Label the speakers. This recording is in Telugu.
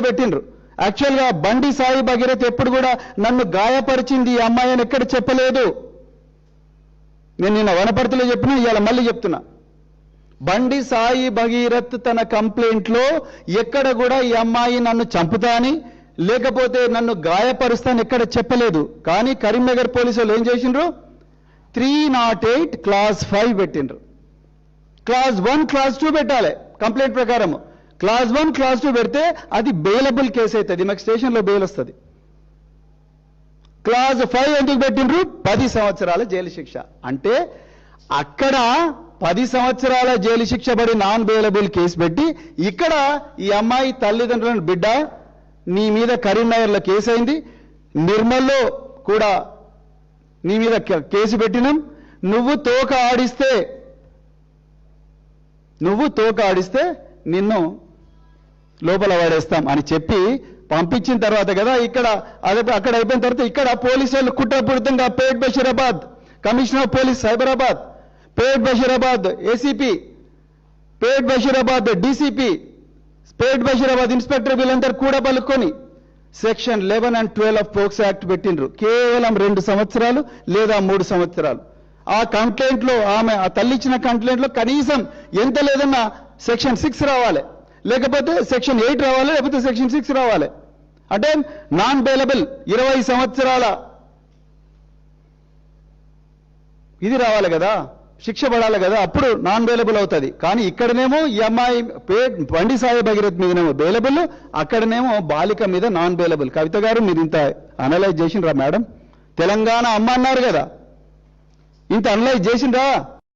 Speaker 1: పెట్టిండ్రు. యాక్చువల్గా బండి సాయి భగీరథ్ ఎప్పుడు కూడా నన్ను గాయపరిచింది ఈ అమ్మాయి అని ఎక్కడ చెప్పలేదు. నేను నిన్న వనపర్తిలో చెప్పినా, ఇవాళ మళ్ళీ చెప్తున్నా. బండి సాయి భగీరథ్ తన కంప్లైంట్లో ఎక్కడ కూడా ఈ అమ్మాయి నన్ను చంపుతా అని లేకపోతే నన్ను గాయపరుస్తాను ఎక్కడ చెప్పలేదు. కానీ కరీంనగర్ పోలీసులు ఏం చేసిండ్రు, 308 క్లాస్ 5 పెట్టిండ్రు. క్లాస్ 1 క్లాస్ 2 పెట్టాలి కంప్లైంట్ ప్రకారం. క్లాస్ 1 క్లాస్ 2 పెడితే అది బెయిలబుల్ కేసు అవుతుంది, మాకు స్టేషన్లో బెయిల్ వస్తుంది. క్లాస్ 5 ఎందుకు పెట్టిండ్రు, 10 సంవత్సరాల జైలు శిక్ష. అంటే అక్కడ 10 సంవత్సరాల జైలు శిక్ష పడి నాన్ బెయిలబుల్ కేసు పెట్టి, ఇక్కడ ఈ అమ్మాయి తల్లిదండ్రులను బిడ్డ నీ మీద కరీంనగర్లో కేసు అయింది, నిర్మల్లో కూడా నీ మీద కేసు పెట్టినాం, నువ్వు తోక ఆడిస్తే నిన్ను లోపల వాడేస్తాం అని చెప్పి పంపించిన తర్వాత కదా ఇక్కడ అక్కడ అయిపోయిన తర్వాత ఇక్కడ పోలీసులు కుట్రపూరితంగా Pet Bashirabad commissioner of police Cyberabad, Pet Bashirabad ACP, Pet Bashirabad DCP, Pet Bashirabad inspector వీళ్ళందరూ కూడా పలుకొని section 11 and 12 of POCSO act పెట్టిండ్రు. కేవలం 2 సంవత్సరాలు లేదా 3 సంవత్సరాలు. ఆ కంప్లైంట్లో ఆమె ఆ తల్లి ఇచ్చిన కంప్లైంట్లో కనీసం ఎంత లేదన్నా సెక్షన్ 6 రావాలి, లేకపోతే సెక్షన్ 8 రావాలి, లేకపోతే సెక్షన్ 6 రావాలి. అంటే నాన్ బెయిలబుల్ 20 సంవత్సరాల ఇది రావాలి కదా, శిక్ష పడాలి కదా, అప్పుడు నాన్ బెయిలబుల్ అవుతుంది. కానీ ఇక్కడనేమో ఈ అమ్మాయి బండి సాయి భగీరథ్ మీదనేమో బెయిలబుల్, అక్కడనేమో బాలిక మీద నాన్ బెయిలబుల్. కవిత గారు మీరు ఇంత అనలైజ్ చేసిండ్రా మేడం? తెలంగాణ అమ్మ అన్నారు కదా, ఇంత అనలైజ్ చేసిండ్రా?